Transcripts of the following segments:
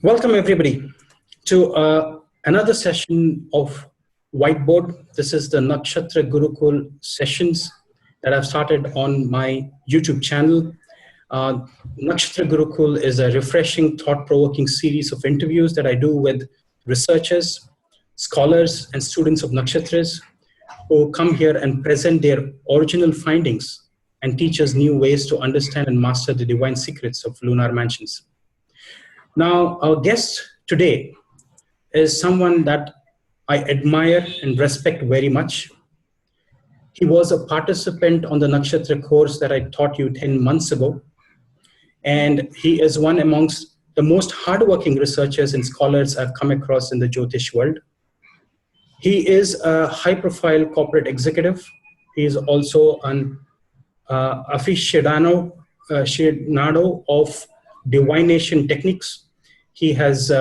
Welcome everybody to another session of Whiteboard. This is the Nakshatra Gurukul sessions that I've started on my YouTube channel. Nakshatra Gurukul is a refreshing, thought-provoking series of interviews that I do with researchers, scholars, and students of Nakshatras who come here and present their original findings and teach us new ways to understand and master the divine secrets of Lunar Mansions. Now, our guest today is someone that I admire and respect very much. He was a participant on the Nakshatra course that I taught you 10 months ago. And he is one amongst the most hardworking researchers and scholars I've come across in the Jyotish world. He is a high-profile corporate executive. He is also an aficionado of divination techniques. He has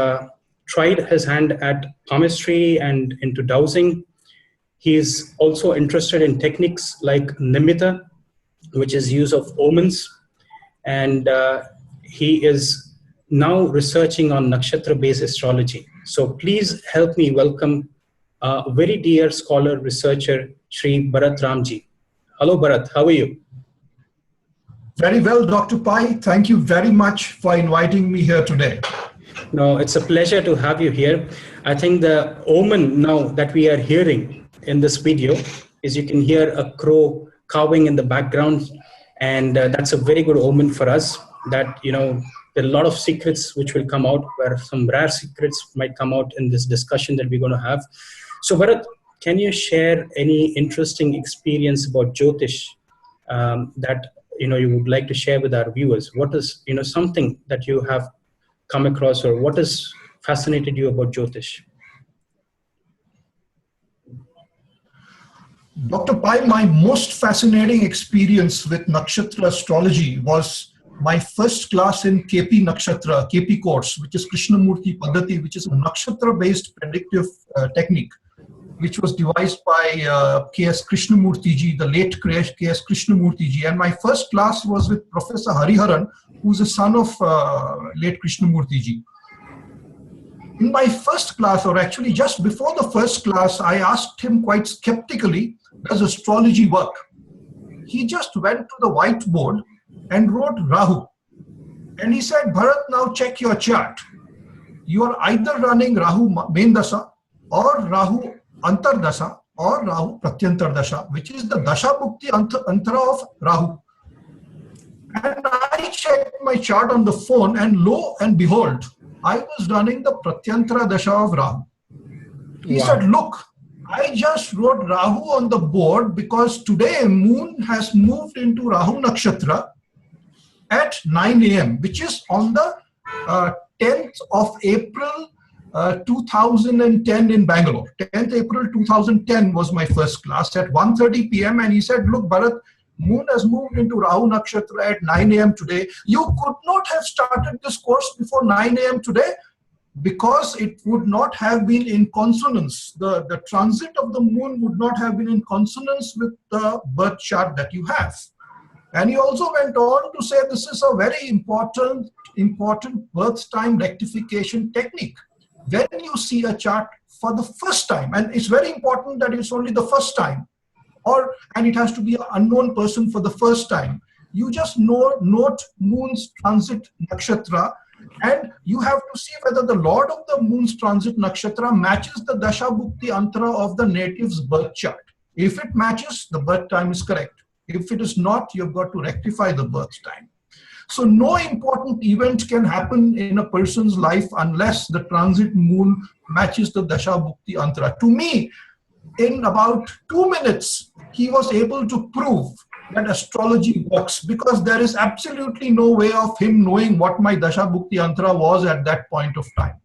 tried his hand at palmistry and into dowsing. He is also interested in techniques like Nimitta, which is use of omens. And he is now researching on nakshatra-based astrology. So please help me welcome a very dear scholar, researcher, Shri Bharat Ramji. Hello, Bharat. How are you? Very well, Dr. Pai. Thank you very much for inviting me here today. No, it's a pleasure to have you here. I think the omen now that we are hearing in this video is you can hear a crow cawing in the background. And that's a very good omen for us that, you know, there are a lot of secrets which will come out, where some rare secrets might come out in this discussion that we're going to have. So Bharat, can you share any interesting experience about Jyotish that, you know, you would like to share with our viewers? What is, you know, something that you have come across, or what has fascinated you about Jyotish? Dr. Pai, my most fascinating experience with nakshatra astrology was my first class in KP Nakshatra, KP course, which is Krishnamurti Paddhati, which is a nakshatra-based predictive technique, which was devised by K.S. Krishnamurti-ji, the late K.S. Krishnamurti-ji. And my first class was with Professor Hariharan, who's a son of late Krishnamurti-ji. In my first class, or actually just before the first class, I asked him quite skeptically, does astrology work? He just went to the whiteboard and wrote Rahu. And he said, Bharat, now check your chart. You are either running Rahu main dasha, or Rahu antar dasha, or Rahu pratyantar dasha, which is the dasha bhukti antara of Rahu. And I checked my chart on the phone, and lo and behold, I was running the pratyantara dasha of Rahu. He said, look, I just wrote Rahu on the board because today moon has moved into Rahu Nakshatra at 9 a.m., which is on the 10th of April 2010 in Bangalore. 10th April 2010 was my first class at 1:30 p.m. And he said, look, Bharat, moon has moved into Rahu Nakshatra at 9 a.m. today. You could not have started this course before 9 a.m. today because it would not have been in consonance. The transit of the moon would not have been in consonance with the birth chart that you have. And he also went on to say this is a very important birth time rectification technique. When you see a chart for the first time, and it's very important that it's only the first time, and it has to be an unknown person for the first time. You just note moon's transit nakshatra, and you have to see whether the lord of the moon's transit nakshatra matches the dasha bhukti antara of the native's birth chart. If it matches, the birth time is correct. If it is not, you've got to rectify the birth time. So no important event can happen in a person's life unless the transit moon matches the dasha bhukti antara. To me, in about 2 minutes, he was able to prove that astrology works, because there is absolutely no way of him knowing what my dasha bhukti antara was at that point of time.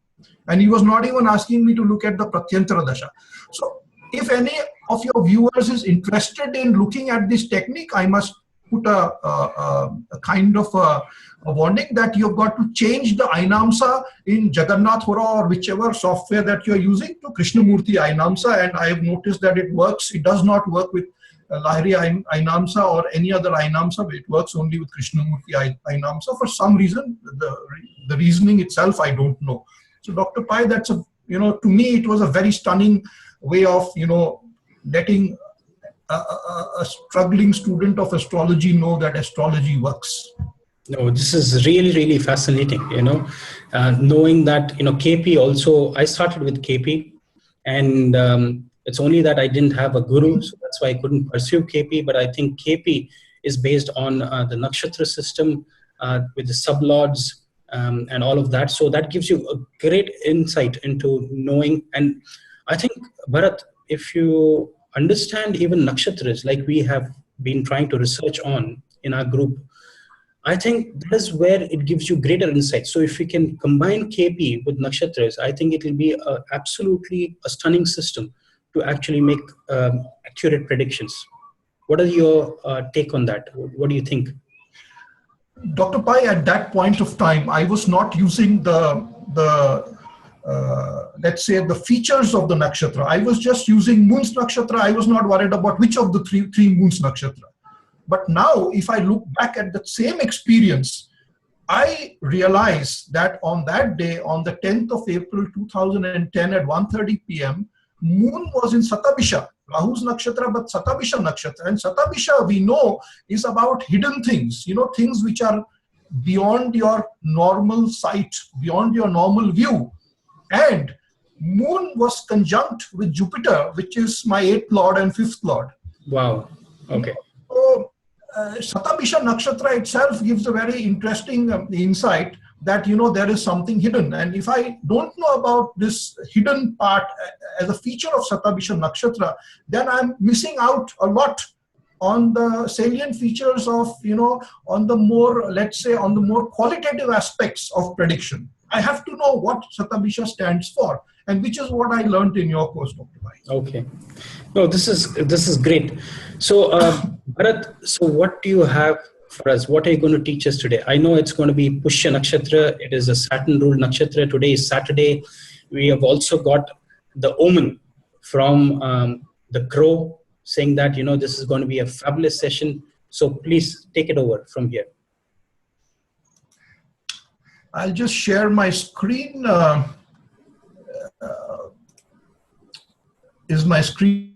And he was not even asking me to look at the pratyantara dasha. So if any of your viewers is interested in looking at this technique, I must put a kind of a warning that you've got to change the Ainamsa in Jagannath Hora or whichever software that you're using to Krishnamurti Ainamsa. And I have noticed that it works. It does not work with Lahiri Ainamsa or any other Ainamsa. It works only with Krishnamurti Ainamsa. For some reason, the reasoning itself, I don't know. So Dr. Pai, that's to me, it was a very stunning way of, letting a struggling student of astrology know that astrology works. No, this is really, really fascinating, knowing that, KP also, I started with KP, and it's only that I didn't have a guru, so that's why I couldn't pursue KP, but I think KP is based on the nakshatra system with the sublords and all of that. So that gives you a great insight into knowing. And I think, Bharat, if you understand even nakshatras, like we have been trying to research on in our group, I think that is where it gives you greater insight. So if we can combine KP with nakshatras, I think it will be absolutely a stunning system to actually make accurate predictions. What are your take on that? What do you think? Dr. Pai, at that point of time, I was not using let's say the features of the nakshatra. I was just using moon's nakshatra. I was not worried about which of the three moons nakshatra. But now, if I look back at the same experience, I realize that on that day, on the 10th of April 2010 at 1:30 p.m., moon was in Satabisha, Rahu's nakshatra, but Satabisha nakshatra. And Satabisha, we know, is about hidden things, things which are beyond your normal sight, beyond your normal view. And moon was conjunct with Jupiter, which is my 8th lord and 5th lord. Wow. Okay. So, Satabisha nakshatra itself gives a very interesting insight that, there is something hidden. And if I don't know about this hidden part as a feature of Satabisha nakshatra, then I'm missing out a lot on the salient features of, on the more, let's say, on the more qualitative aspects of prediction. I have to know what Satabisha stands for, and which is what I learned in your course, Dr. Pai. Okay. No, this is great. So, Bharat, so what do you have for us? What are you going to teach us today? I know it's going to be Pushya Nakshatra. It is a Saturn-ruled nakshatra. Today is Saturday. We have also got the omen from the crow saying that, this is going to be a fabulous session. So please take it over from here. I'll just share my screen. Is my screen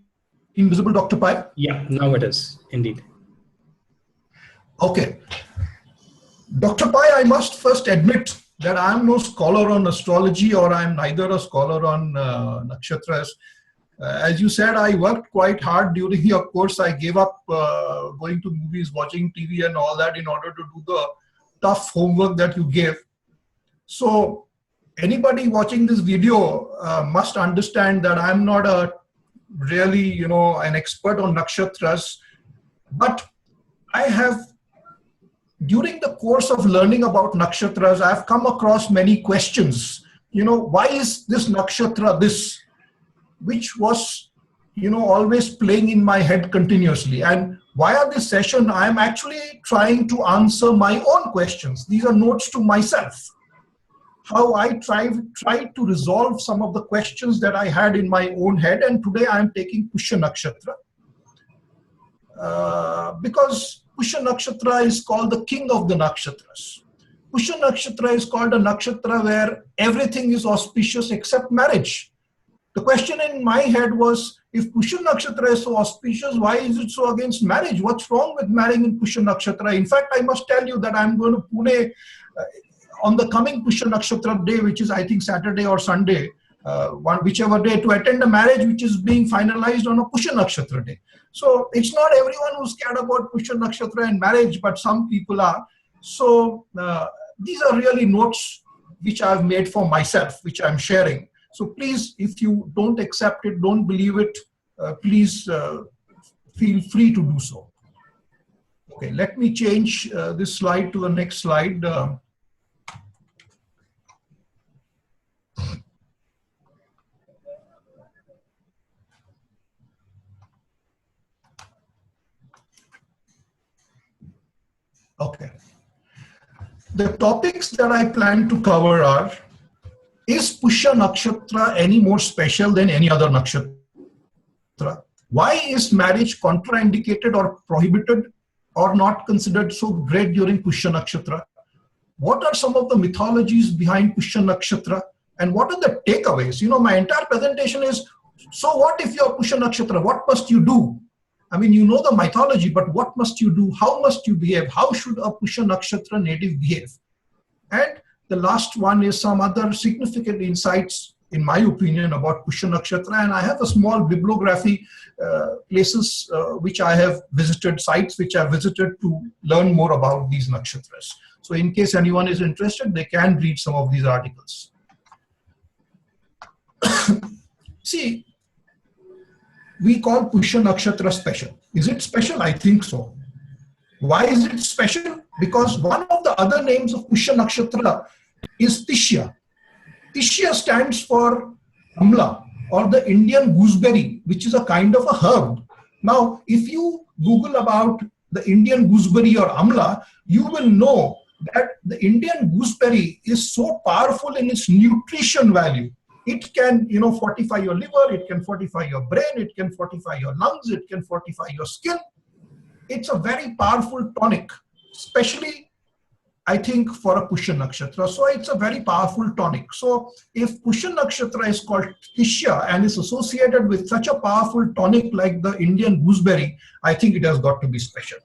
visible, Dr. Pai? Yeah, now it is, indeed. Okay. Dr. Pai, I must first admit that I'm no scholar on astrology, or I'm neither a scholar on nakshatras. As you said, I worked quite hard during your course. I gave up going to movies, watching TV and all that in order to do the tough homework that you gave. So anybody watching this video must understand that I'm not a really, an expert on nakshatras, but I have, during the course of learning about nakshatras, I've come across many questions. Why is this nakshatra this? Which was, always playing in my head continuously. And via this session, I'm actually trying to answer my own questions. These are notes to myself. How I tried to resolve some of the questions that I had in my own head. And today I'm taking Pushya Nakshatra. Because Pushya Nakshatra is called the king of the nakshatras. Pushya Nakshatra is called a nakshatra where everything is auspicious except marriage. The question in my head was, if Pushya Nakshatra is so auspicious, why is it so against marriage? What's wrong with marrying in Pushya Nakshatra? In fact, I must tell you that I'm going to Pune on the coming Pushya Nakshatra day, which is, I think, Saturday or Sunday, whichever day, to attend a marriage which is being finalized on a Pushya Nakshatra day. So it's not everyone who's scared about Pushya Nakshatra and marriage, but some people are. So these are really notes which I've made for myself, which I'm sharing. So please, if you don't accept it, don't believe it, please feel free to do so. Okay, let me change this slide to the next slide. Okay. The topics that I plan to cover are, is Pushya Nakshatra any more special than any other nakshatra? Why is marriage contraindicated or prohibited or not considered so great during Pushya Nakshatra? What are some of the mythologies behind Pushya Nakshatra? And what are the takeaways? My entire presentation is, so what if you're Pushya Nakshatra? What must you do? I mean, you know the mythology, but what must you do? How must you behave? How should a Pushya Nakshatra native behave? And the last one is some other significant insights, in my opinion, about Pushya Nakshatra. And I have a small bibliography, places which I have visited, sites which I have visited to learn more about these nakshatras. So in case anyone is interested, they can read some of these articles. See, we call Pushya Nakshatra special. Is it special? I think so. Why is it special? Because one of the other names of Pushya Nakshatra is Tishya. Tishya stands for amla, or the Indian gooseberry, which is a kind of a herb. Now, if you Google about the Indian gooseberry or amla, you will know that the Indian gooseberry is so powerful in its nutrition value. It can, fortify your liver, it can fortify your brain, it can fortify your lungs, it can fortify your skin. It's a very powerful tonic, especially, I think, for a Pushya Nakshatra. So it's a very powerful tonic. So if Pushya Nakshatra is called Tishya and is associated with such a powerful tonic like the Indian gooseberry, I think it has got to be special.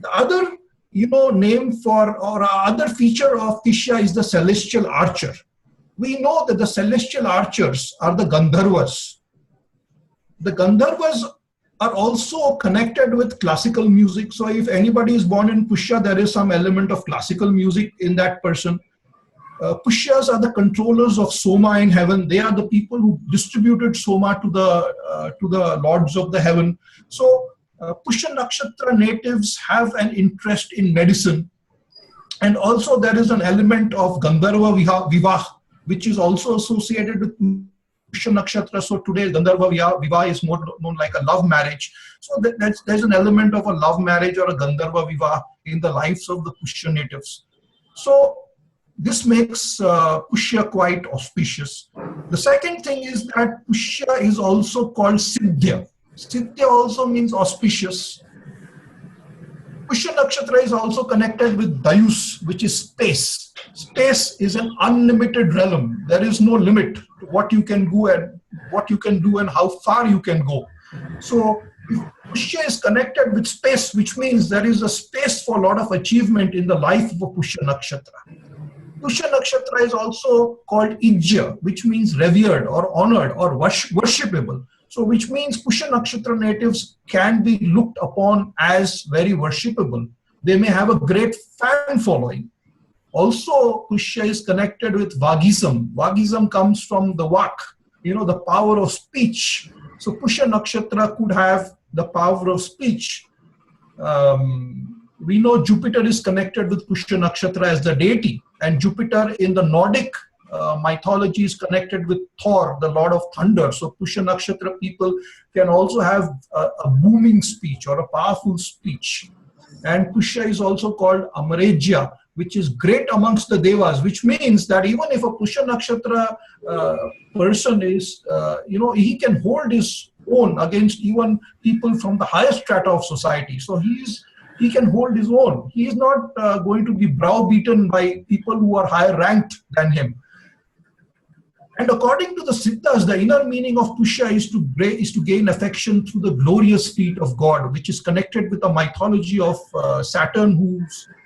The other, name for, or other feature of Tishya is the celestial archer. We know that the celestial archers are the Gandharvas. The Gandharvas are also connected with classical music. So if anybody is born in Pushya, there is some element of classical music in that person. Pushyas are the controllers of Soma in heaven. They are the people who distributed Soma to the lords of the heaven. So Pushya Nakshatra natives have an interest in medicine. And also there is an element of Gandharva Vivah, which is also associated with Pushya Nakshatra. So today Gandharva Vivah is more known like a love marriage. So there's an element of a love marriage or a Gandharva Vivah in the lives of the Pushya natives. So this makes Pushya quite auspicious. The second thing is that Pushya is also called Siddhya. Siddhya also means auspicious. Pushya Nakshatra is also connected with Dayus, which is space. Space is an unlimited realm. There is no limit to what you can do and how far you can go. So if Pushya is connected with space, which means there is a space for a lot of achievement in the life of a Pushya Nakshatra. Pushya Nakshatra is also called Ijya, which means revered or honored or worshipable. So which means Pushya Nakshatra natives can be looked upon as very worshipable. They may have a great fan following. Also, Pushya is connected with Vagism. Vagism comes from the Vak, the power of speech. So Pushya Nakshatra could have the power of speech. We know Jupiter is connected with Pushya Nakshatra as the deity, and Jupiter in the Nordic mythology is connected with Thor, the lord of thunder. So Pushya Nakshatra people can also have a booming speech or a powerful speech. And Pushya is also called Amarejya, which is great amongst the Devas, which means that even if a Pushya Nakshatra person is, he can hold his own against even people from the highest strata of society. So he can hold his own. He is not going to be browbeaten by people who are higher ranked than him. And according to the Siddhas, the inner meaning of Pushya is to gain affection through the glorious feet of God, which is connected with the mythology of Saturn,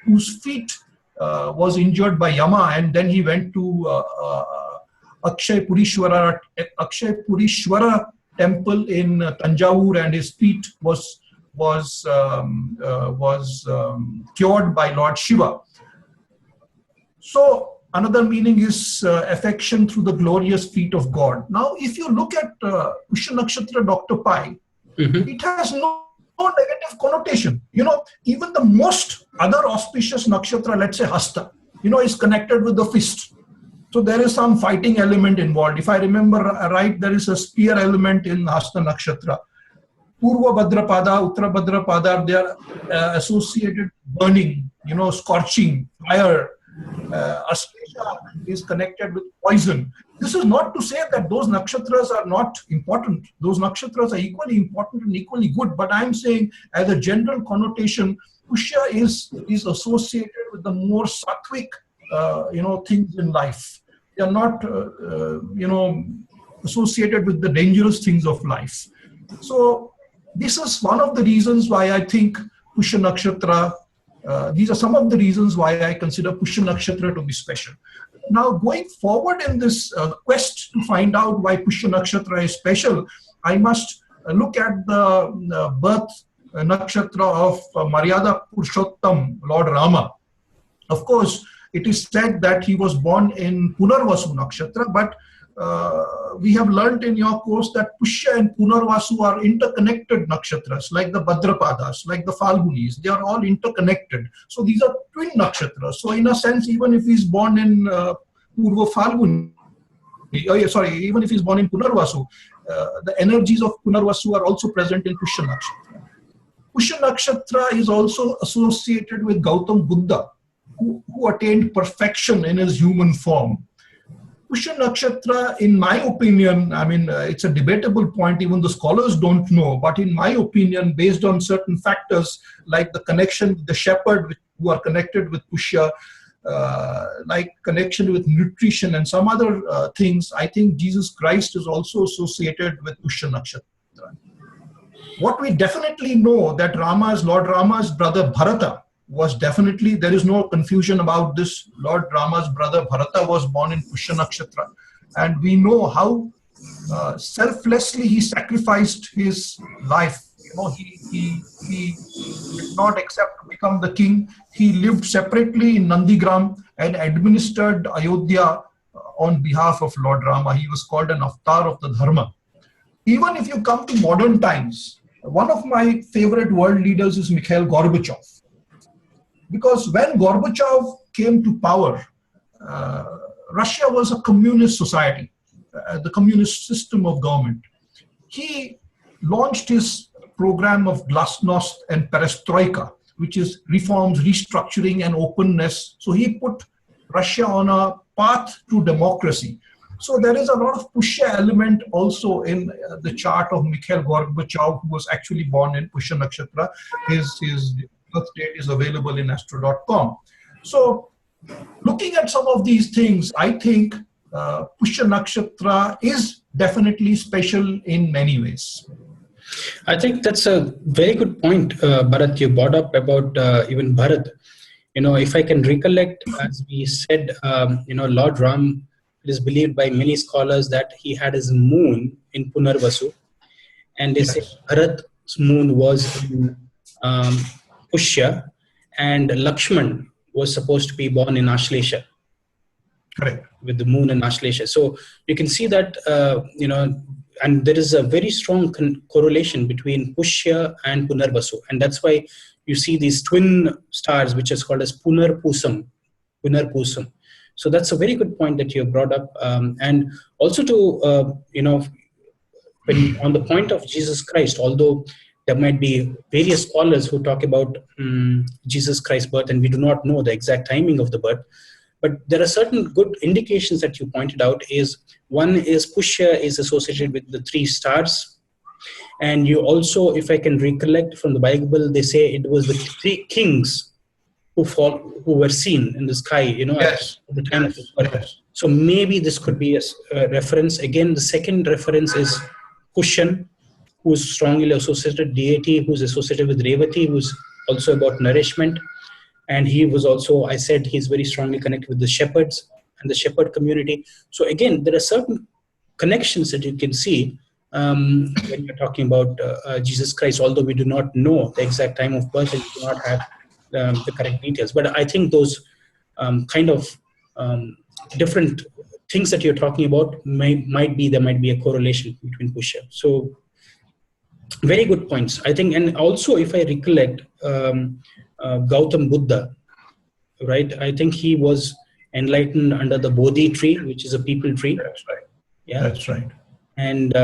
whose feet was injured by Yama, and then he went to Akshay Purishwara temple in Tanjavur, and his feet was cured by Lord Shiva. So another meaning is affection through the glorious feet of God. Now, if you look at Pushya Nakshatra Dr. Pi, it has no negative connotation. Even the most other auspicious nakshatra, let's say Hasta, is connected with the fist. So there is some fighting element involved. If I remember right, there is a spear element in Hasta Nakshatra. Purva Bhadrapada, Uttara Bhadrapada, they are associated burning, scorching, fire. Aslesha is connected with poison. This is not to say that those nakshatras are not important. Those nakshatras are equally important and equally good. But I'm saying, as a general connotation, Pushya is associated with the more sattvic, things in life. They are not, associated with the dangerous things of life. So this is one of the reasons why I think Pushya Nakshatra. These are some of the reasons why I consider Pushya Nakshatra to be special. Now, going forward in this quest to find out why Pushya Nakshatra is special, I must look at the birth nakshatra of Maryada Purushottam, Lord Rama. Of course, it is said that he was born in Punarvasu Nakshatra, but we have learnt in your course that Pushya and Punarvasu are interconnected nakshatras, like the Bhadrapadas, like the Falgunis. They are all interconnected. So these are twin nakshatras. So in a sense, even if he's born in Purva Falguni, even if he's born in Punarvasu, the energies of Punarvasu are also present in Pushya Nakshatra. Pushya Nakshatra is also associated with Gautam Buddha, who attained perfection in his human form. Pushya Nakshatra, in my opinion, it's a debatable point, even the scholars don't know, but in my opinion, based on certain factors like the connection with the shepherd who are connected with Pushya, like connection with nutrition and some other things, I think Jesus Christ is also associated with Pushya Nakshatra. What we definitely know that Lord Rama's brother Bharata was definitely, there is no confusion about this. Lord Rama's brother Bharata was born in Pushya Nakshatra. And we know how selflessly he sacrificed his life. He did not accept to become the king. He lived separately in Nandigram and administered Ayodhya on behalf of Lord Rama. He was called an avatar of the Dharma. Even if you come to modern times, one of my favorite world leaders is Mikhail Gorbachev. Because when Gorbachev came to power, Russia was a communist society, the communist system of government. He launched his program of glasnost and perestroika, which is reforms, restructuring, and openness. So he put Russia on a path to democracy. So there is a lot of Pushya element also in the chart of Mikhail Gorbachev, who was actually born in Pushya Nakshatra. His birth date is available in astro.com. So looking at some of these things, I think Pushya Nakshatra is definitely special in many ways. I think that's a very good point, Bharat. You brought up about even Bharat. If I can recollect, as we said, Lord Ram, it is believed by many scholars that he had his moon in Punarvasu, and they say Bharat's moon was in Pushya, and Lakshman was supposed to be born in Ashlesha. Correct. With the moon in Ashlesha. So you can see that, and there is a very strong correlation between Pushya and Punarvasu. And that's why you see these twin stars, which is called as Punarpusam. So that's a very good point that you brought up. And also to, when on the point of Jesus Christ, although there might be various scholars who talk about Jesus Christ's birth, and we do not know the exact timing of the birth, but there are certain good indications that you pointed out. One is Pushya is associated with the 3 stars. And you also, if I can recollect from the Bible, they say it was the 3 kings who were seen in the sky, at the time of his birth. So maybe this could be a reference. Again, the second reference is Pushyan, who is strongly associated deity, who's associated with Revati, who's also about nourishment. And he was also, I said, he's very strongly connected with the shepherds and the shepherd community. So again, there are certain connections that you can see when you're talking about Jesus Christ, although we do not know the exact time of birth and we do not have the correct details. But I think those different things that you're talking about there might be a correlation between Pushya. So very good points, I think. And also, if I recollect, Gautam Buddha, right? I think he was enlightened under the Bodhi tree, which is a people tree. That's right. Yeah, that's right. And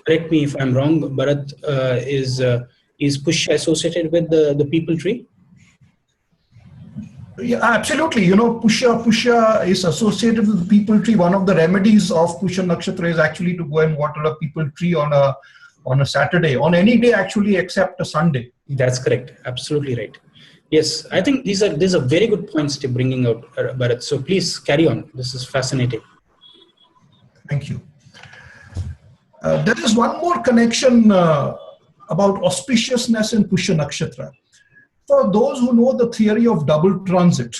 correct me if I'm wrong, Bharat, is Pushya associated with the people tree? Yeah, absolutely. Pushya is associated with the people tree. One of the remedies of Pushya Nakshatra is actually to go and water a people tree on a Saturday, on any day actually except a Sunday. That's correct. Absolutely right. Yes, I think these are very good points to bringing out, Bharat. So please carry on. This is fascinating. Thank you. There is one more connection about auspiciousness in Pushya Nakshatra. For those who know the theory of double transit,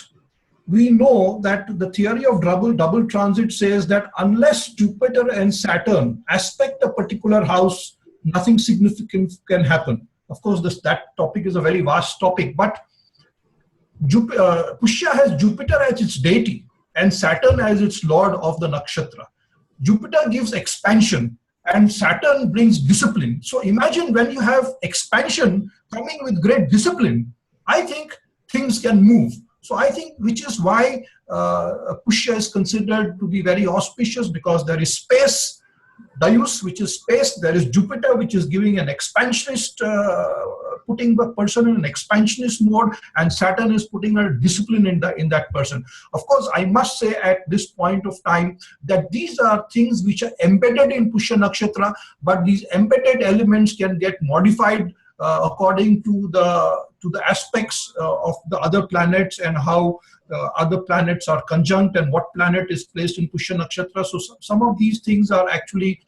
we know that the theory of double transit says that unless Jupiter and Saturn aspect a particular house, nothing significant can happen. Of course, that topic is a very vast topic, but Pushya has Jupiter as its deity and Saturn as its lord of the nakshatra. Jupiter gives expansion and Saturn brings discipline. So imagine when you have expansion coming with great discipline, I think things can move. So I think, which is why Pushya is considered to be very auspicious, because there is space, Dayus, which is space, there is Jupiter, which is giving an expansionist, putting the person in an expansionist mode, and Saturn is putting a discipline in that person. Of course, I must say at this point of time that these are things which are embedded in Pushya Nakshatra, but these embedded elements can get modified according to the aspects of the other planets and how other planets are conjunct and what planet is placed in Pushya Nakshatra. So some of these things are actually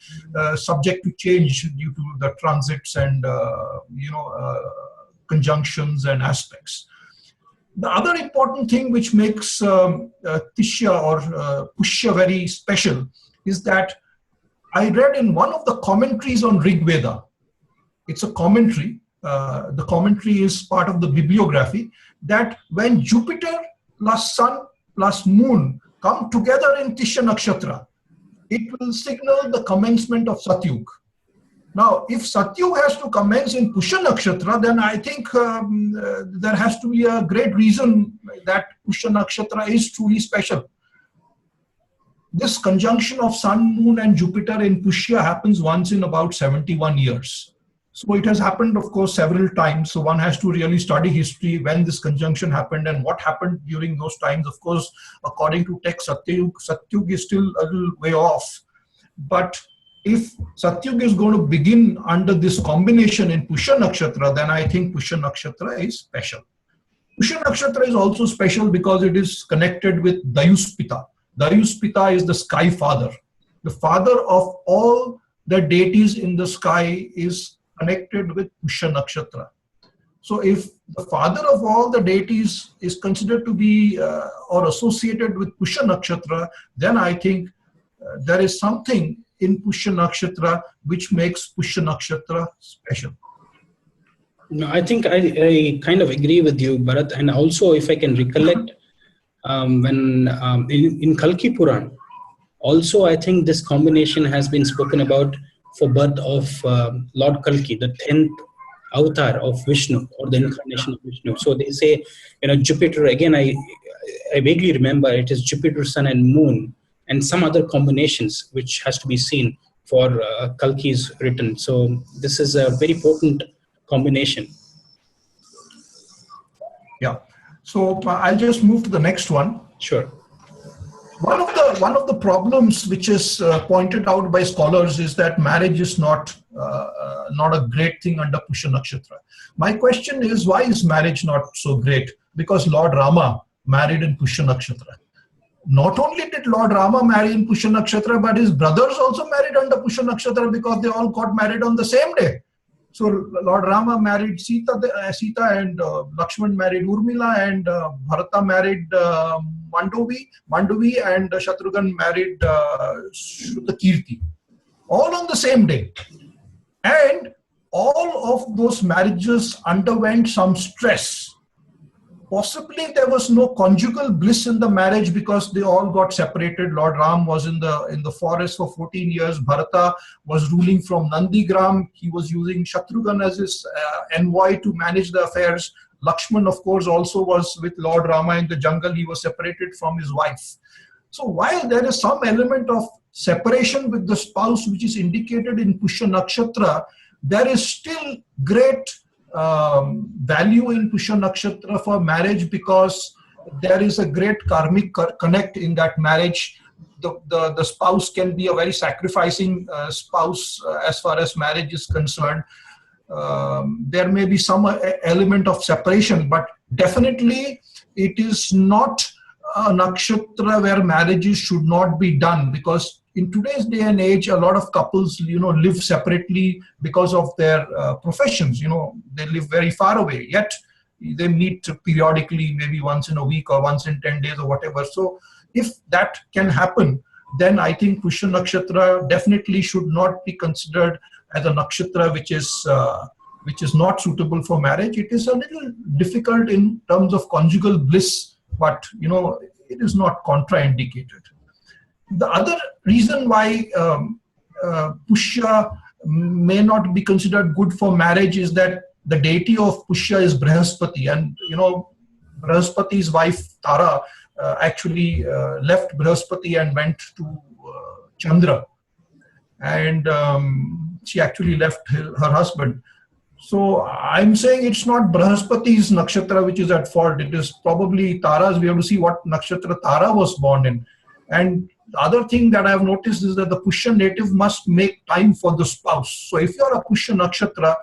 subject to change due to the transits and conjunctions and aspects. The other important thing which makes Tishya or Pushya very special is that I read in one of the commentaries on Rig Veda. It's a commentary. The commentary is part of the bibliography, that when Jupiter plus Sun plus Moon come together in Tishya Nakshatra, it will signal the commencement of Satyug. Now, if Satyug has to commence in Pushya Nakshatra, then I think there has to be a great reason that Pushya Nakshatra is truly special. This conjunction of Sun, Moon and Jupiter in Pushya happens once in about 71 years. So it has happened, of course, several times. So one has to really study history when this conjunction happened and what happened during those times. Of course, according to text, Satyug is still a little way off. But if Satyug is going to begin under this combination in Pushya Nakshatra, then I think Pushya Nakshatra is special. Pushya Nakshatra is also special because it is connected with Dayuspita. Dayuspita is the sky father. The father of all the deities in the sky is connected with Pushya Nakshatra. So if the father of all the deities is considered to be or associated with Pushya Nakshatra, then I think there is something in Pushya Nakshatra which makes Pushya Nakshatra special. No, I think I kind of agree with you, Bharat. And also, if I can recollect, when in Kalki Puran, also I think this combination has been spoken about for birth of Lord Kalki, the 10th avatar of Vishnu, or the incarnation of Vishnu. So they say, Jupiter, again, I vaguely remember it is Jupiter, Sun and Moon, and some other combinations which has to be seen for Kalki's written. So this is a very potent combination. Yeah. So I'll just move to the next one. Sure. One of the problems which is pointed out by scholars is that marriage is not a great thing under Pushya Nakshatra. My question is, why is marriage not so great? Because Lord Rama married in Pushya Nakshatra. Not only did Lord Rama marry in Pushya Nakshatra, but his brothers also married under Pushya Nakshatra because they all got married on the same day. So Lord Rama married Sita and Lakshman married Urmila, and Bharata married Mandavi, and Shatrughan married Shrutakirti. All on the same day. And all of those marriages underwent some stress. Possibly there was no conjugal bliss in the marriage because they all got separated. Lord Ram was in the forest for 14 years. Bharata was ruling from Nandigram. He was using Shatrughan as his envoy to manage the affairs. Lakshman, of course, also was with Lord Rama in the jungle. He was separated from his wife. So while there is some element of separation with the spouse which is indicated in Pushya Nakshatra, there is still great value in Pushya Nakshatra for marriage because there is a great karmic connect in that marriage. The spouse can be a very sacrificing spouse as far as marriage is concerned. There may be some element of separation, but definitely it is not a nakshatra where marriages should not be done, because in today's day and age, a lot of couples, live separately because of their professions. They live very far away, yet they meet periodically, maybe once in a week or once in 10 days or whatever. So if that can happen, then I think Pushya Nakshatra definitely should not be considered as a nakshatra which is not suitable for marriage. It is a little difficult in terms of conjugal bliss, but it is not contraindicated. The other reason why Pushya may not be considered good for marriage is that the deity of Pushya is Brihaspati, and Brihaspati's wife Tara actually left Brihaspati and went to Chandra, and she actually left her husband. So I'm saying it's not Brihaspati's nakshatra which is at fault. It is probably Tara's. We have to see what nakshatra Tara was born in. And the other thing that I have noticed is that the Pushya native must make time for the spouse. So if you are a Pushya nakshatra,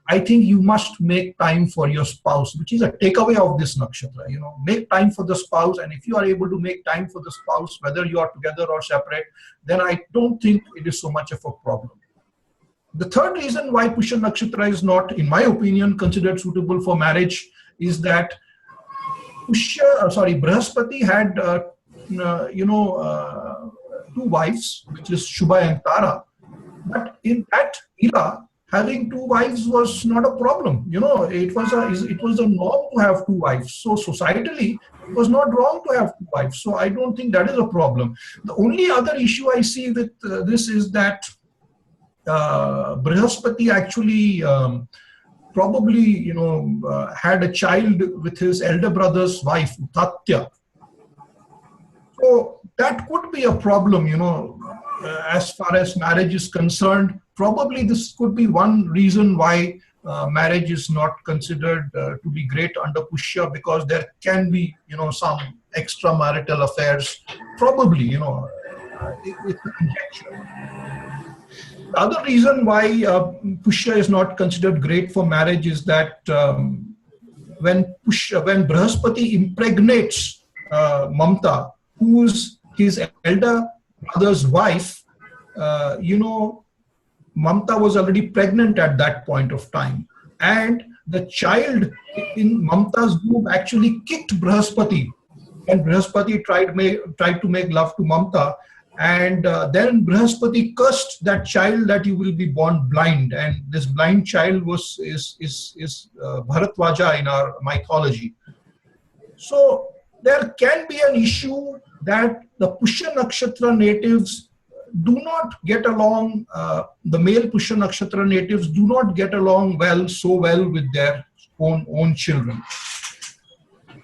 I think you must make time for your spouse, which is a takeaway of this nakshatra. Make time for the spouse, and if you are able to make time for the spouse, whether you are together or separate, then I don't think it is so much of a problem. The third reason why Pushya Nakshatra is not, in my opinion, considered suitable for marriage is that Brihaspati had, two wives, which is Shubha and Tara. But in that era, having two wives was not a problem. It was a norm to have two wives. So societally, it was not wrong to have two wives. So I don't think that is a problem. The only other issue I see with this is that Brihaspati actually probably had a child with his elder brother's wife, Tatya. So that could be a problem, as far as marriage is concerned. Probably this could be one reason why marriage is not considered to be great under Pushya, because there can be, some extramarital affairs. Probably, it's a conjecture. The other reason why Pushya is not considered great for marriage is that when Brihaspati impregnates Mamta, who's his elder brother's wife, Mamta was already pregnant at that point of time, and the child in Mamta's womb actually kicked Brihaspati, and Brihaspati tried to make love to Mamta. And then Brihaspati cursed that child that you will be born blind, and this blind child is Bharatwaja in our mythology. So there can be an issue that the Pushya Nakshatra natives do not get along. The male Pushya Nakshatra natives do not get along so well with their own children.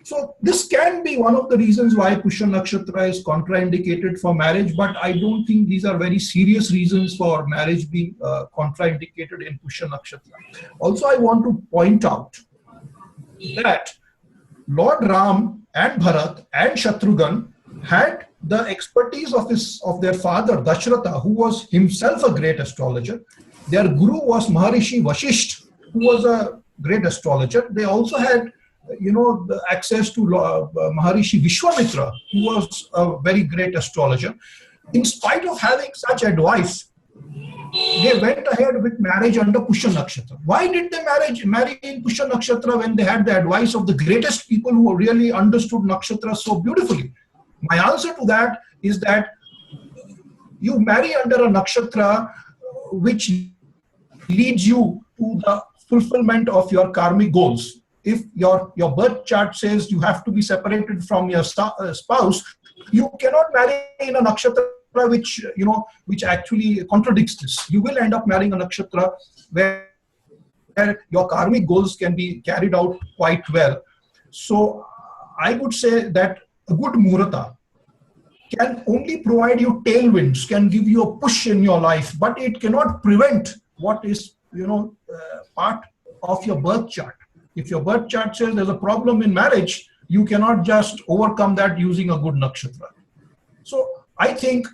So this can be one of the reasons why Pushya Nakshatra is contraindicated for marriage, but I don't think these are very serious reasons for marriage being contraindicated in Pushya Nakshatra. Also, I want to point out that Lord Ram and Bharat and Shatrughan had the expertise of their father Dashratha, who was himself a great astrologer. Their guru was Maharishi Vashisht, who was a great astrologer. They also had the access to Maharishi Vishwamitra, who was a very great astrologer. In spite of having such advice, they went ahead with marriage under Pushya Nakshatra. Why did they marry in Pushya Nakshatra when they had the advice of the greatest people who really understood Nakshatra so beautifully? My answer to that is that you marry under a Nakshatra which leads you to the fulfillment of your karmic goals. If your birth chart says you have to be separated from your spouse, you cannot marry in a nakshatra which actually contradicts this. You will end up marrying a nakshatra where your karmic goals can be carried out quite well. So I would say that a good muhurta can only provide you tailwinds, can give you a push in your life, but it cannot prevent what is part of your birth chart. If your birth chart says there's a problem in marriage, you cannot just overcome that using a good nakshatra. So I think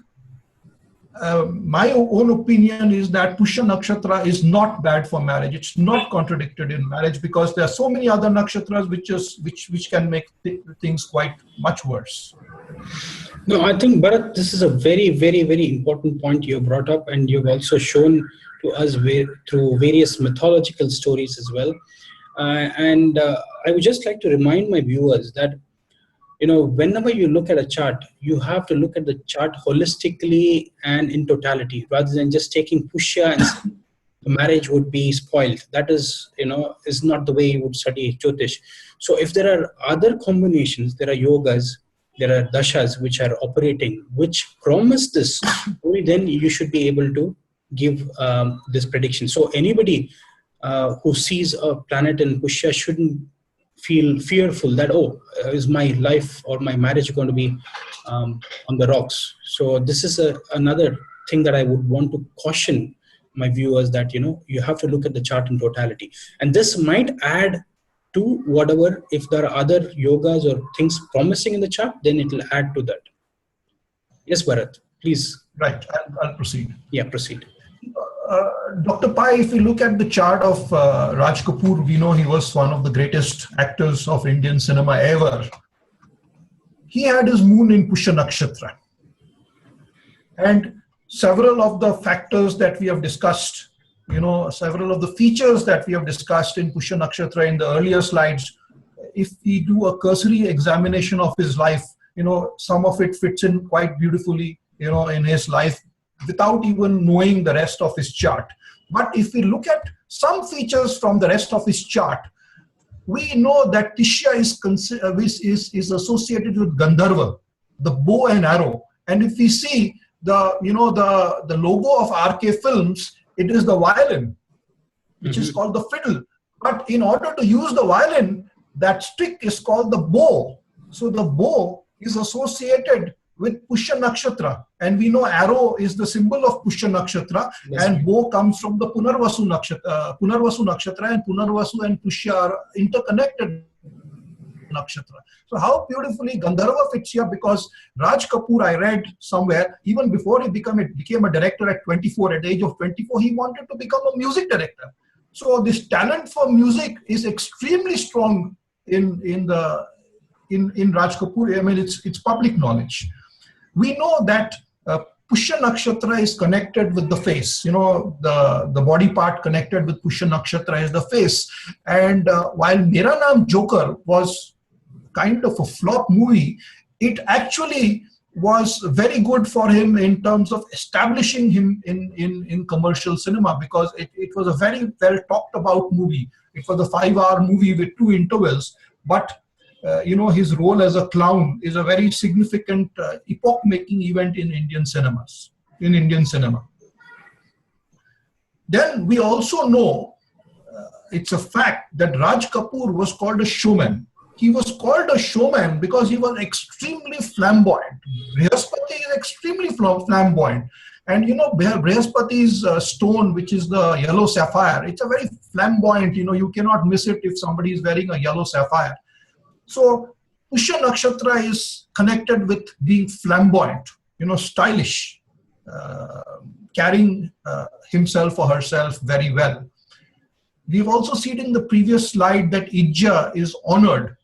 my own opinion is that Pushya Nakshatra is not bad for marriage. It's not contradicted in marriage, because there are so many other nakshatras which can make things quite much worse. No, I think, Bharat, this is a very, very, very important point you brought up, and you've also shown to us through various mythological stories as well. And I would just like to remind my viewers that, whenever you look at a chart, you have to look at the chart holistically and in totality, rather than just taking Pushya and the marriage would be spoiled. That is, is not the way you would study Jyotish. So if there are other combinations, there are yogas, there are dashas which are operating, which promise this, only then you should be able to give this prediction. So anybody who sees a planet in Pushya shouldn't feel fearful that, is my life or my marriage going to be on the rocks? So this is another thing that I would want to caution my viewers, that you have to look at the chart in totality, and this might add to whatever, if there are other yogas or things promising in the chart, then it will add to that. Yes, Bharat, please. Right, I'll proceed. Yeah, proceed. Dr. Pai, if you look at the chart of Raj Kapoor, we know he was one of the greatest actors of Indian cinema ever. He had his moon in Pushya Nakshatra. And several of the factors that we have discussed, several of the features that we have discussed in Pushya Nakshatra in the earlier slides, if we do a cursory examination of his life, some of it fits in quite beautifully, in his life, without even knowing the rest of his chart. But if we look at some features from the rest of his chart, we know that Tishya is associated with Gandharva, the bow and arrow. And if we see the logo of RK Films, it is the violin, which is called the fiddle. But in order to use the violin, that stick is called the bow. So the bow is associated with Pushya Nakshatra, and we know arrow is the symbol of Pushya Nakshatra, and bow comes from the Punarvasu Nakshatra, and Punarvasu and Pushya are interconnected Nakshatra. So how beautifully Gandharva fits here, because Raj Kapoor, I read somewhere, even before he became a director at 24, at the age of 24, he wanted to become a music director. So this talent for music is extremely strong in Raj Kapoor. I mean, it's public knowledge. We know that Pushya Nakshatra is connected with the face. The body part connected with Pushya Nakshatra is the face. And while Mera Naam Joker was kind of a flop movie, it actually was very good for him in terms of establishing him in commercial cinema, because it was a very well talked about movie. It was a 5-hour movie with 2 intervals, but his role as a clown is a very significant epoch-making event in Indian cinema. Then we also know, it's a fact, that Raj Kapoor was called a showman. He was called a showman because he was extremely flamboyant. Brihaspati is extremely flamboyant. And Brihaspati's stone, which is the yellow sapphire, it's a very flamboyant, you cannot miss it if somebody is wearing a yellow sapphire. So Pushya Nakshatra is connected with being flamboyant, stylish, carrying himself or herself very well. We've also seen in the previous slide that Ijja is honored.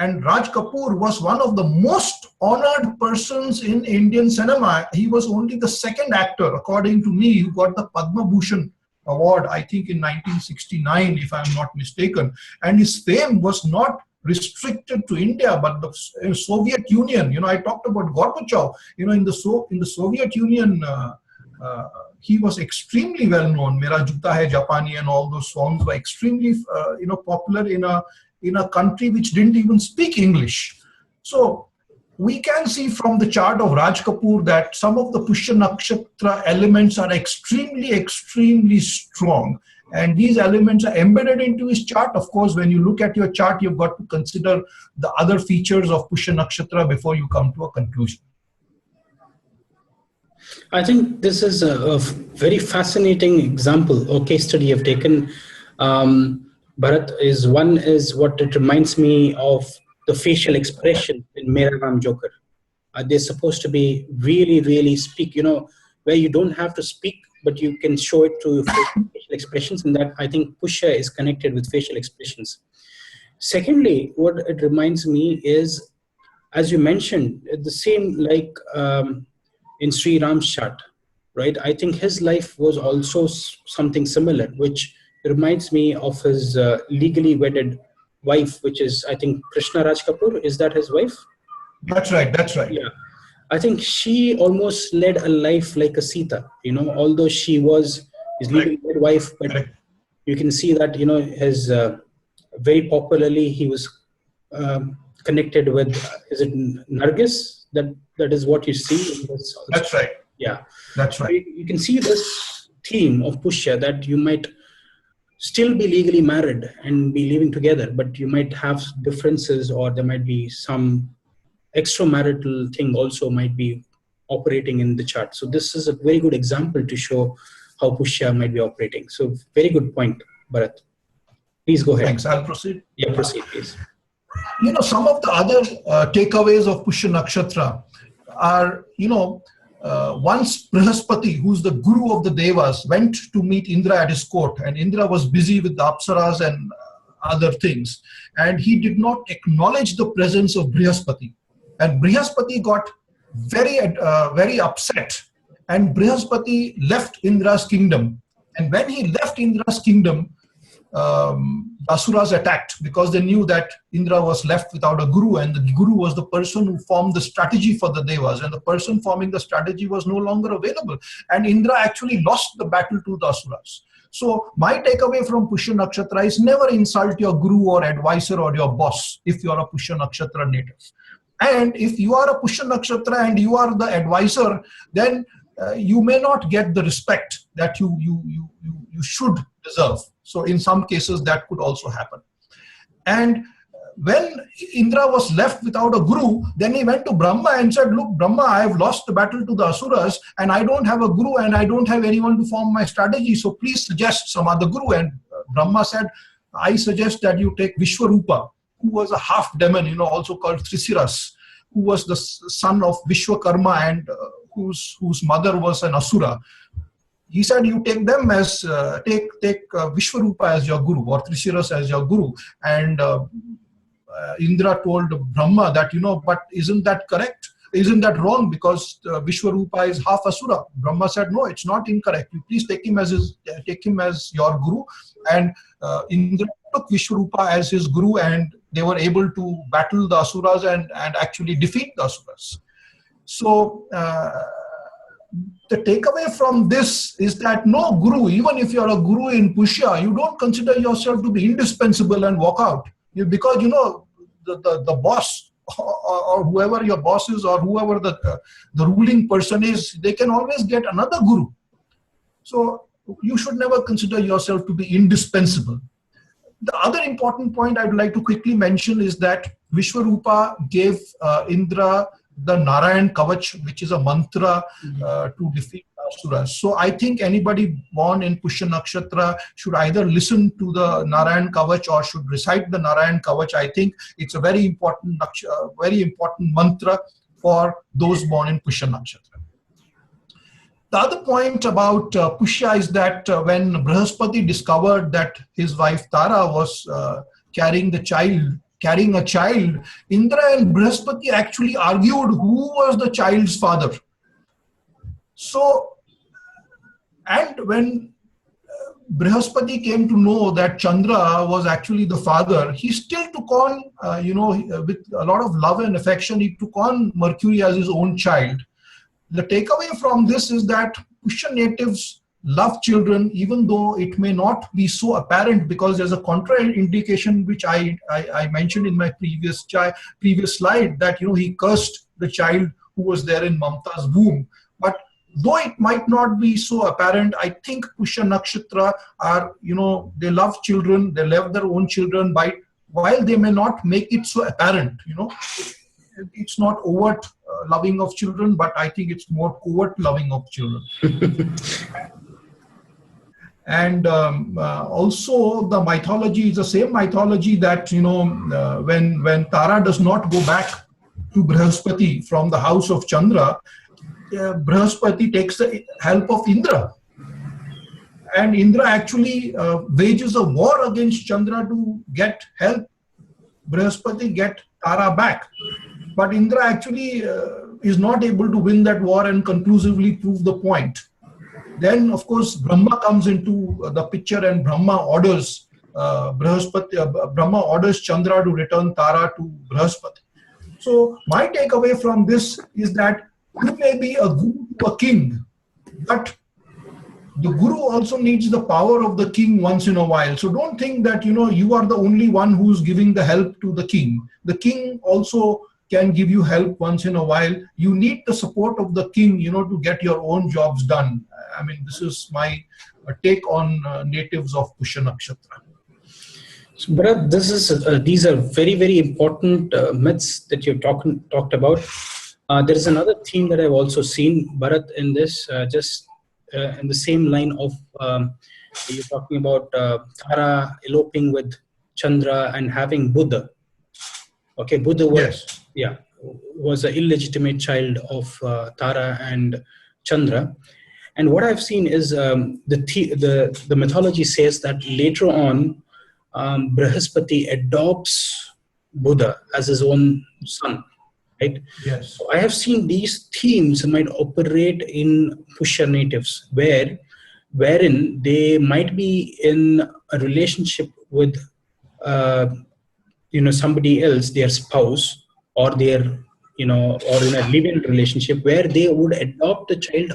And Raj Kapoor was one of the most honored persons in Indian cinema. He was only the second actor, according to me, who got the Padma Bhushan award, I think in 1969, if I'm not mistaken. And his fame was not restricted to India, but the Soviet Union. I talked about Gorbachev. In the Soviet Union, he was extremely well known. Mera Juta Hai Japani and all those songs were extremely popular in a country which didn't even speak English. So we can see from the chart of Raj Kapoor that some of the Pushya Nakshatra elements are extremely, extremely strong. And these elements are embedded into his chart. Of course, when you look at your chart, you've got to consider the other features of Pushya Nakshatra before you come to a conclusion. I think this is a very fascinating example or case study you've taken, Bharat. Is what it reminds me of the facial expression in Mera Ram Joker. They're supposed to be really, really speak, where you don't have to speak, but you can show it through facial expressions. And that, I think, Pushya is connected with facial expressions. Secondly, what it reminds me is, as you mentioned, the same like in Sri Ram's chart, right? I think his life was also something similar, which reminds me of his legally wedded wife, which is, I think, Krishna Raj Kapoor. Is that his wife? That's right. That's right. Yeah. I think she almost led a life like a Sita, although she was his legally wedded wife, but you can see that, his very popularly, he was connected with, is it Nargis? That is what you see. That's right. Yeah. That's right. You can see this theme of Pushya, that you might still be legally married and be living together, but you might have differences, or there might be some extramarital thing also might be operating in the chart. So this is a very good example to show how Pushya might be operating. So very good point, Bharat. Please go ahead. Thanks. I'll proceed. Yeah, proceed, please. Some of the other takeaways of Pushya Nakshatra are, once Brihaspati, who's the guru of the Devas, went to meet Indra at his court, and Indra was busy with the Apsaras and other things, and he did not acknowledge the presence of Brihaspati. And Brihaspati got very upset, and Brihaspati left Indra's kingdom. And when he left Indra's kingdom, Asuras attacked, because they knew that Indra was left without a guru, and the guru was the person who formed the strategy for the Devas, and the person forming the strategy was no longer available, and Indra actually lost the battle to the Asuras. So my takeaway from Pushya Nakshatra is never insult your guru or advisor or your boss if you are a Pushya Nakshatra native. And if you are a Pushya Nakshatra and you are the advisor, then you may not get the respect that you should deserve. So in some cases that could also happen. And when Indra was left without a guru, then he went to Brahma and said, look, Brahma, I have lost the battle to the Asuras, and I don't have a guru, and I don't have anyone to form my strategy. So please suggest some other guru. And Brahma said, I suggest that you take Vishwarupa, who was a half demon, also called Trisiras, who was the son of Vishwakarma and whose mother was an Asura. He said, you take them as, take Vishwarupa as your guru, or Trisiras as your guru. And Indra told Brahma that, but isn't that correct? Isn't that wrong? Because Vishwarupa is half Asura. Brahma said, no, it's not incorrect. You please take him as your guru. And Indra took Vishwarupa as his guru, and they were able to battle the Asuras and actually defeat the Asuras. So the takeaway from this is that no guru, even if you're a guru in Pushya, you don't consider yourself to be indispensable and walk out. Because, the boss or whoever your boss is, or whoever the ruling person is, they can always get another guru. So you should never consider yourself to be indispensable. The other important point I'd like to quickly mention is that Vishwarupa gave Indra the Narayan Kavach, which is a mantra to defeat Asuras. So I think anybody born in Pushya Nakshatra should either listen to the Narayan Kavach or should recite the Narayan Kavach. I think it's a very important mantra for those born in Pushya Nakshatra. The other point about Pushya is that when Brihaspati discovered that his wife Tara was carrying a child, Indra and Brihaspati actually argued who was the child's father. So, and when Brihaspati came to know that Chandra was actually the father, he still took on, with a lot of love and affection, he took on Mercury as his own child. The takeaway from this is that Pushya natives love children, even though it may not be so apparent, because there's a contraindication which I mentioned in my previous slide, that he cursed the child who was there in Mamta's womb. But though it might not be so apparent, I think Pushya Nakshatra are, they love children, they love their own children, while they may not make it so apparent, it's not overt loving of children, but I think it's more covert loving of children. And also the mythology is the same mythology that, when Tara does not go back to Brihaspati from the house of Chandra, Brihaspati takes the help of Indra. And Indra actually wages a war against Chandra to get help Brihaspati get Tara back. But Indra actually is not able to win that war and conclusively prove the point. Then, of course, Brahma comes into the picture, and Brahma orders Brahma orders Chandra to return Tara to Brihaspati. So my takeaway from this is that you may be a guru to a king, but the guru also needs the power of the king once in a while. So don't think that you are the only one who's giving the help to the king. The king also can give you help once in a while. You need the support of the king, to get your own jobs done. I mean, this is my take on natives of Pushya Nakshatra. So, Bharat, these are very, very important myths that you've talked about. There is another theme that I've also seen, Bharat, in this, in the same line of you're talking about Tara eloping with Chandra and having Buddha. Okay, Buddha was an illegitimate child of Tara and Chandra. And what I've seen is the mythology says that later on, Brihaspati adopts Buddha as his own son, right? Yes. So I have seen these themes might operate in Pushya natives, wherein they might be in a relationship with somebody else, their spouse, or their or in a live-in relationship, where they would adopt the child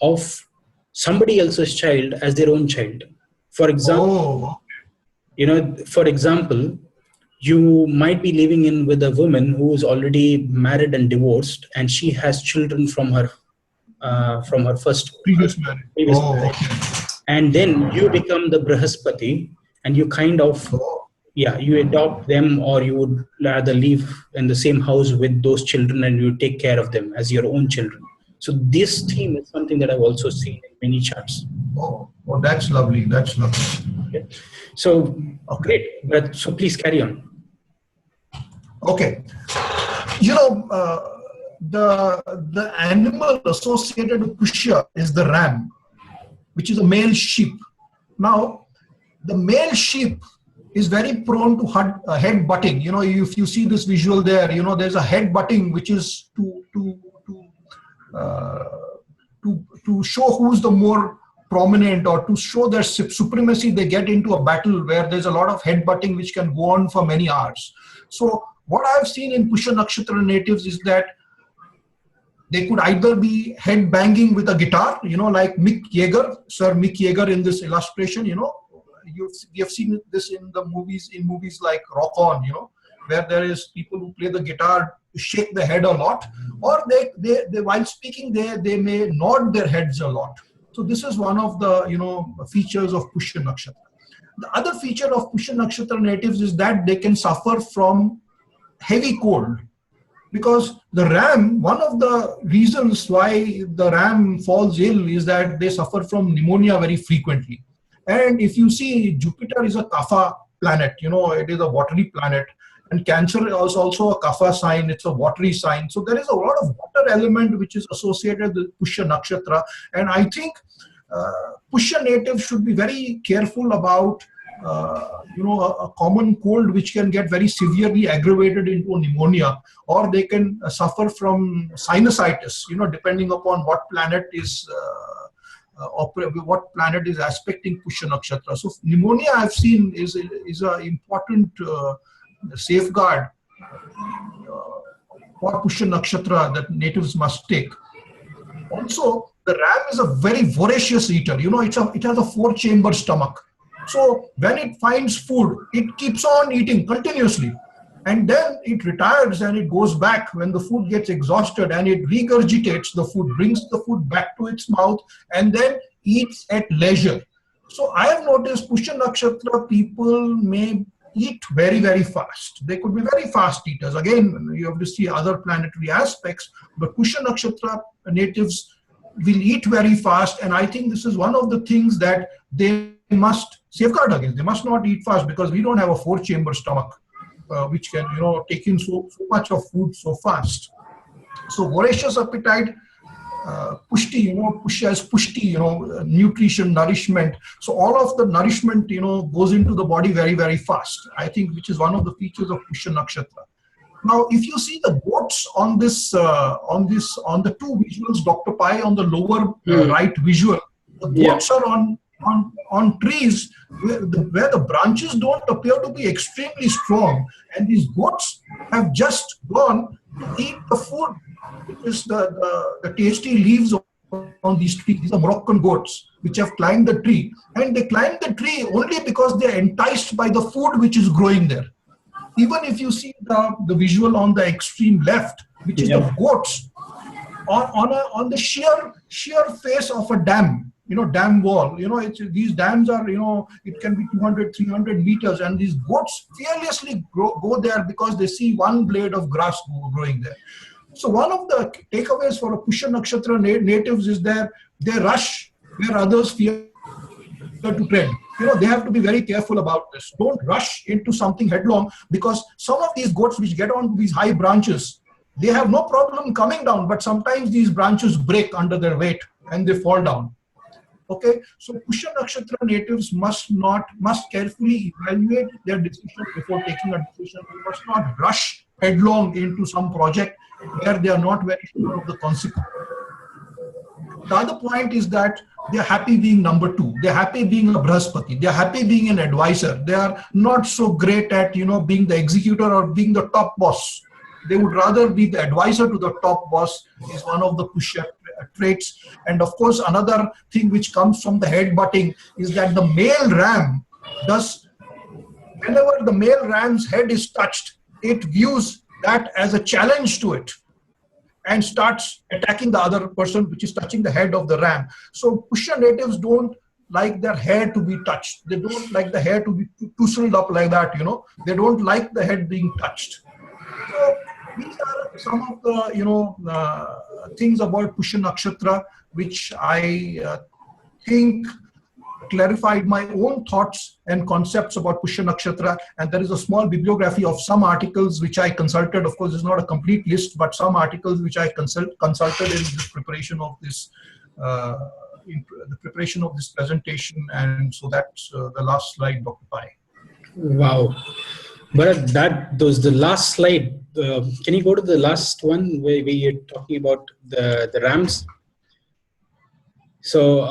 of somebody else's child as their own child. For example, you might be living in with a woman who is already married and divorced, and she has children from her first previous marriage. Okay. And then you become the Brihaspati, and you kind of you adopt them, or you would rather live in the same house with those children and you take care of them as your own children. So this theme is something that I've also seen in many charts. Oh, that's lovely. That's lovely. Okay. So great. But so please carry on. Okay. The animal associated with Pushya is the ram, which is a male sheep. Now, the male sheep is very prone to head butting. If you see this visual there, there's a head butting, which is to show who's the more prominent, or to show their supremacy. They get into a battle where there's a lot of head butting, which can go on for many hours. So what I've seen in Pushya Nakshatra natives is that they could either be head banging with a guitar, like Sir Mick Jagger in this illustration. You've seen this in movies like Rock On, where there is people who play the guitar, shake the head a lot, or they while speaking they may nod their heads a lot. So this is one of the features of Pushya Nakshatra. The other feature of Pushya Nakshatra natives is that they can suffer from heavy cold, because the ram, one of the reasons why the ram falls ill is that they suffer from pneumonia very frequently. And if you see, Jupiter is a Kapha planet, it is a watery planet, and Cancer is also a Kapha sign, it's a watery sign. So there is a lot of water element which is associated with Pushya Nakshatra. And I think Pushya natives should be very careful about a common cold which can get very severely aggravated into pneumonia, or they can suffer from sinusitis, depending upon what planet is aspecting Pushya Nakshatra. So pneumonia, I've seen, is an important safeguard for Pushya Nakshatra that natives must take. Also, the ram is a very voracious eater. It has a 4-chamber stomach. So when it finds food, it keeps on eating continuously. And then it retires and it goes back when the food gets exhausted, and it regurgitates the food, brings the food back to its mouth, and then eats at leisure. So I have noticed Pushya Nakshatra people may eat very, very fast. They could be very fast eaters. Again, you have to see other planetary aspects, but Pushya Nakshatra natives will eat very fast, and I think this is one of the things that they must safeguard against. They must not eat fast, because we don't have a four-chamber stomach which can, take in so much of food so fast. So voracious appetite, pushti, pushya is pushti, nutrition, nourishment. So all of the nourishment, goes into the body very, very fast, I think, which is one of the features of Pushya Nakshatra. Now, if you see the goats on the two visuals, Dr. Pai, on the lower right visual, the goats are on trees where the branches don't appear to be extremely strong, and these goats have just gone to eat the food, which is the tasty leaves on these trees. These are Moroccan goats which have climbed the tree, and they climb the tree only because they are enticed by the food which is growing there. Even if you see the visual on the extreme left, which is the goats on the sheer face of a dam, dam wall, these dams are, it can be 200, 300 meters, and these goats fearlessly go there because they see one blade of grass growing there. So one of the takeaways for a Pushya Nakshatra natives is that they rush where others fear to tread. They have to be very careful about this. Don't rush into something headlong, because some of these goats which get on these high branches, they have no problem coming down, but sometimes these branches break under their weight and they fall down. Okay, so Pushya Nakshatra natives must carefully evaluate their decision before taking a decision. They must not rush headlong into some project where they are not very sure of the consequence. The other point is that they are happy being number two. They are happy being a Brahaspati. They are happy being an advisor. They are not so great at, being the executor or being the top boss. They would rather be the advisor to the top boss, is one of the Pushya traits. And of course, another thing which comes from the headbutting is that the male ram does, whenever the male ram's head is touched, it views that as a challenge to it and starts attacking the other person which is touching the head of the ram. So Pushya natives don't like their hair to be touched. They don't like the hair to be tousled up like that, They don't like the head being touched. So these are some of the, things about Pushya Nakshatra, which I think clarified my own thoughts and concepts about Pushya Nakshatra. And there is a small bibliography of some articles which I consulted. Of course, it's not a complete list, but some articles which I consulted in the preparation of this presentation. And so that's the last slide, Dr. Pai. Wow. But the last slide. Can you go to the last one where you're talking about the rams? So,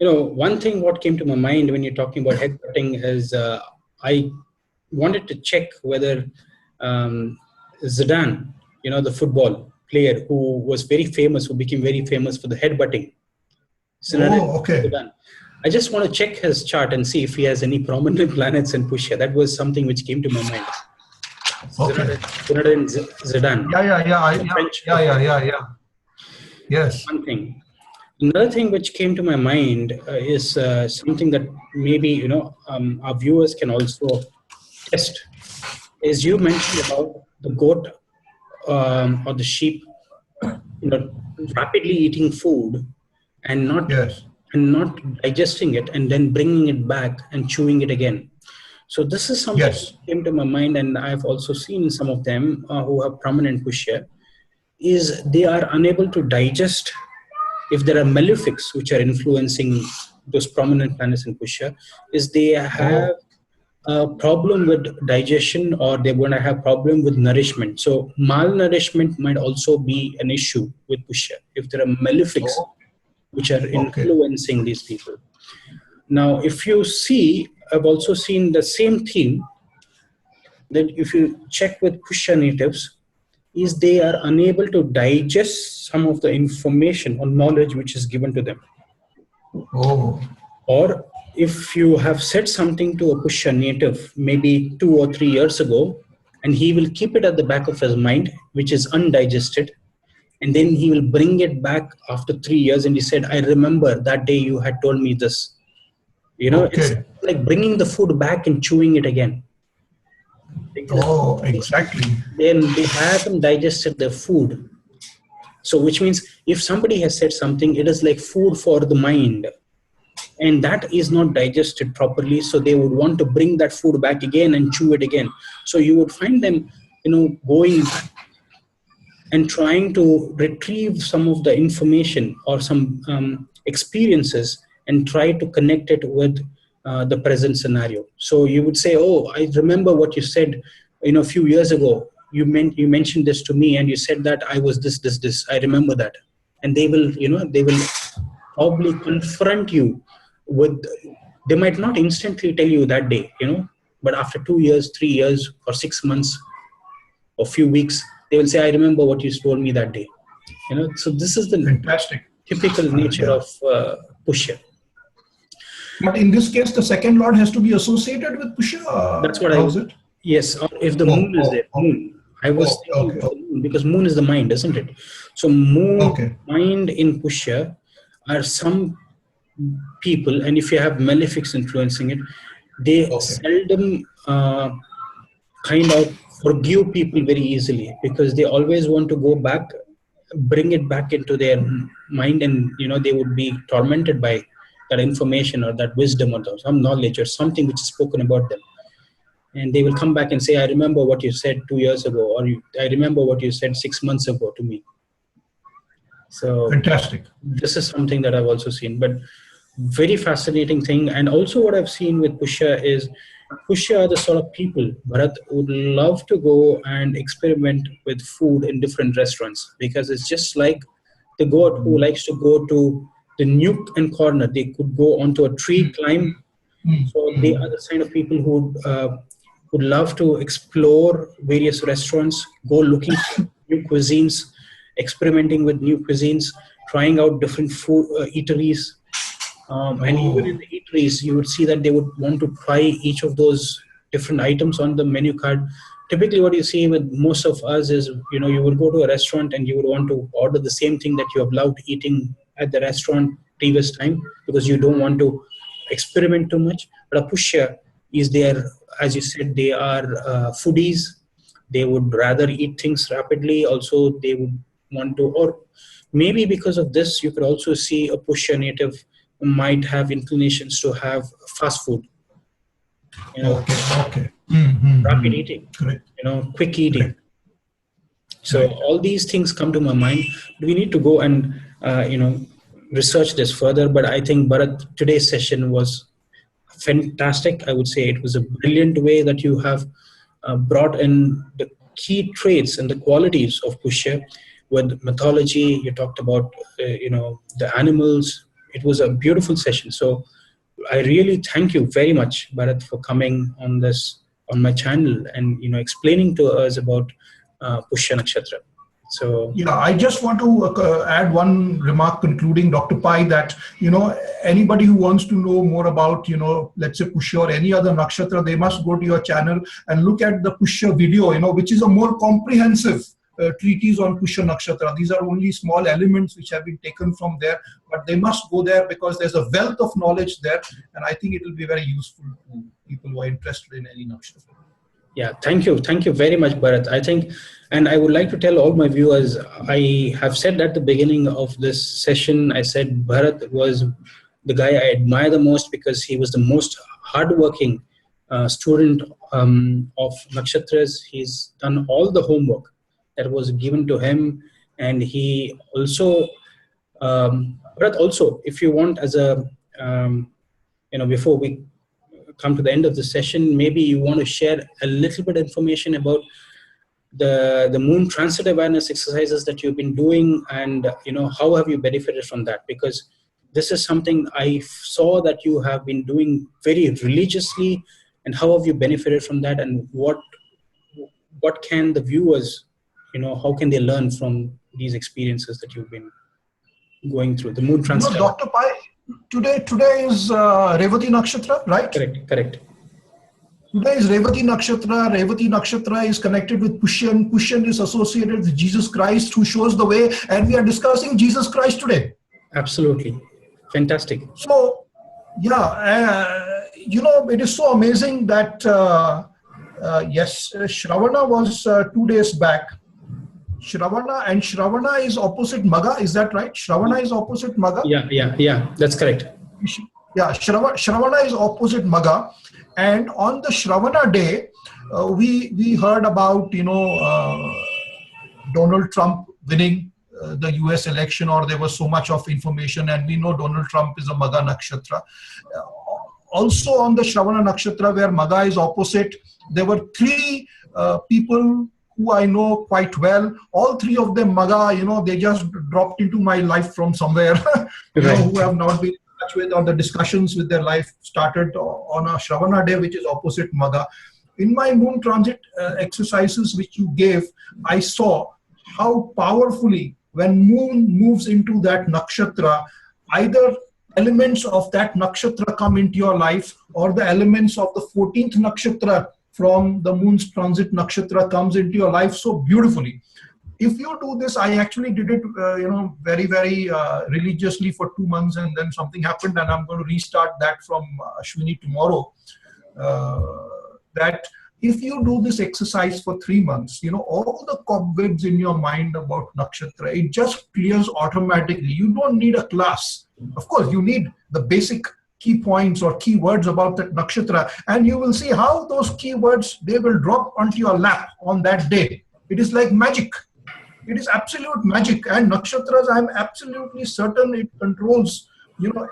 one thing what came to my mind when you're talking about headbutting is I wanted to check whether Zidane, the football player who was very famous, who became very famous for the headbutting. Zidane. I just want to check his chart and see if he has any prominent planets in Pushya. That was something which came to my mind. Zidane. Yeah. Yes. One thing. Another thing which came to my mind is something that maybe our viewers can also test. Is you mentioned about the goat or the sheep, rapidly eating food and not digesting it and then bringing it back and chewing it again. So this is something that came to my mind, and I've also seen some of them who have prominent Pushya, is they are unable to digest. If there are malefics which are influencing those prominent planets in Pushya, is they have a problem with digestion, or they're going to have problem with nourishment. So malnourishment might also be an issue with Pushya if there are malefics which are influencing these people. Now, if you see, I've also seen the same theme, that if you check with Pushya natives, is they are unable to digest some of the information or knowledge which is given to them. Or if you have said something to a Pushya native maybe 2 or 3 years ago, and he will keep it at the back of his mind, which is undigested, and then he will bring it back after 3 years and he said, I remember that day you had told me this. It's like bringing the food back and chewing it again. Exactly. Then they haven't digested their food. So which means if somebody has said something, it is like food for the mind, and that is not digested properly, so they would want to bring that food back again and chew it again. So you would find them, going back and trying to retrieve some of the information or some experiences and try to connect it with the present scenario. So you would say, oh, I remember what you said, a few years ago. You mentioned this to me, and you said that I was this. I remember that. And they will, probably confront you with, they might not instantly tell you that day, but after 2 years, 3 years, or 6 months, or few weeks, they will say, I remember what you told me that day. So this is the Fantastic. typical nature of Pushya. But in this case, the second lord has to be associated with Pushya. That's what How's it? Yes, or if the moon is there. Moon. I was thinking of the moon, because moon is the mind, isn't it? So moon, mind in Pushya are some people, and if you have malefics influencing it, they seldom kind of forgive people very easily, because they always want to go back, bring it back into their mind, and they would be tormented by that information or that wisdom or some knowledge or something which is spoken about them, and they will come back and say, I remember what you said 2 years ago, or I remember what you said 6 months ago to me. So fantastic. This is something that I've also seen, but very fascinating thing. And also what I've seen with Pushya is, Pushya are the sort of people, Bharat, would love to go and experiment with food in different restaurants, because it's just like the goat who likes to go to the nook and corner. They could go onto a tree, climb. So they are the kind of people who would love to explore various restaurants, go looking for new cuisines, experimenting with new cuisines, trying out different food eateries. And even in the eateries, you would see that they would want to try each of those different items on the menu card. Typically, what you see with most of us is, you would go to a restaurant and you would want to order the same thing that you have loved eating at the restaurant previous time, because you don't want to experiment too much. But a Pushya is there, as you said, they are foodies. They would rather eat things rapidly. Also, they would want to, or maybe because of this, you could also see a Pushya native might have inclinations to have fast food. Rapid eating, correct. Quick eating. Correct. So all these things come to my mind. We need to go and research this further. But I think, Bharat, today's session was fantastic. I would say it was a brilliant way that you have brought in the key traits and the qualities of Pushya with mythology. You talked about the animals. It was a beautiful session. So I really thank you very much, Bharat, for coming on my channel and explaining to us about Pushya Nakshatra. So yeah, I just want to add one remark concluding, Dr. Pai, that anybody who wants to know more about let's say Pushya or any other nakshatra, they must go to your channel and look at the Pushya video, which is a more comprehensive treatise on Pushya Nakshatra. These are only small elements which have been taken from there, but they must go there because there's a wealth of knowledge there, and I think it will be very useful to people who are interested in any nakshatra. Yeah, thank you very much, Bharat. I think, and I would like to tell all my viewers, I have said at the beginning of this session, I said Bharat was the guy I admire the most because he was the most hardworking student of Nakshatras. He's done all the homework that was given to him, and he also, Bharat, also, if you want, as a, before we come to the end of the session, maybe you want to share a little bit of information about the moon transit awareness exercises that you've been doing, and how have you benefited from that? Because this is something I saw that you have been doing very religiously, and how have you benefited from that, and what can the viewers, how can they learn from these experiences that you've been going through? The moon transit. Dr. Pai, today is Revati Nakshatra, right? Correct. Today is Revati Nakshatra. Revati Nakshatra is connected with Pushyan. Pushyan is associated with Jesus Christ, who shows the way, and we are discussing Jesus Christ today. Absolutely. Fantastic. So, yeah, it is so amazing that, yes, Shravana was 2 days back. Shravana, and Shravana is opposite Maga. Is that right? Shravana is opposite Maga. Yeah. That's correct. Yeah, Shravana is opposite Maga, and on the Shravana day, we heard about Donald Trump winning the U.S. election, or there was so much of information, and we know Donald Trump is a Maga Nakshatra. Also on the Shravana Nakshatra, where Maga is opposite, there were three people who I know quite well. All three of them Maga, they just dropped into my life from somewhere, who have not been in touch with, or the discussions with their life started on a Shravana day, which is opposite Maga. In my moon transit exercises which you gave, I saw how powerfully when moon moves into that nakshatra, either elements of that nakshatra come into your life, or the elements of the 14th nakshatra from the moon's transit nakshatra comes into your life so beautifully. If you do this, I actually did it, very, very religiously for 2 months, and then something happened, and I'm going to restart that from Ashwini tomorrow. That if you do this exercise for 3 months, all the cobwebs in your mind about nakshatra, it just clears automatically. You don't need a class. Of course, you need the basic key points or key words about that nakshatra, and you will see how those keywords, they will drop onto your lap on that day. It is like magic. It is absolute magic. And nakshatras, I'm absolutely certain it controls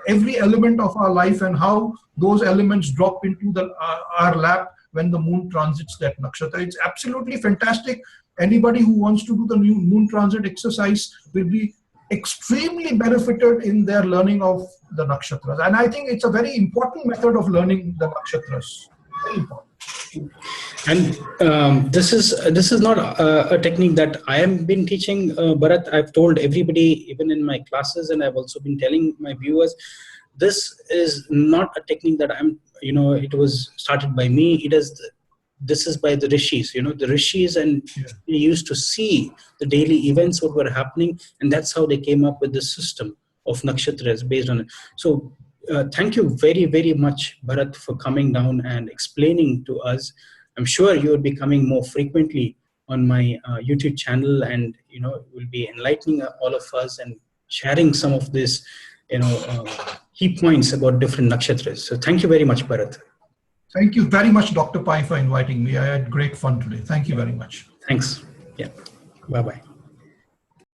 every element of our life, and how those elements drop into our lap when the moon transits that nakshatra. It's absolutely fantastic. Anybody who wants to do the new moon transit exercise will be extremely benefited in their learning of the nakshatras. And I think it's a very important method of learning the nakshatras. Very important. And this is not a technique that I have been teaching, Bharat. I've told everybody, even in my classes, and I've also been telling my viewers, this is not a technique that it was started by me. This is by the rishis, the rishis, and they used to see the daily events, what were happening, and that's how they came up with the system of nakshatras based on it. So thank you very, very much, Bharat, for coming down and explaining to us. I'm sure you will be coming more frequently on my YouTube channel, and will be enlightening all of us and sharing some of this, key points about different nakshatras. So thank you very much, Bharat. Thank you very much, Dr. Pai, for inviting me. I had great fun today. Thank you very much. Thanks. Yeah. Bye-bye.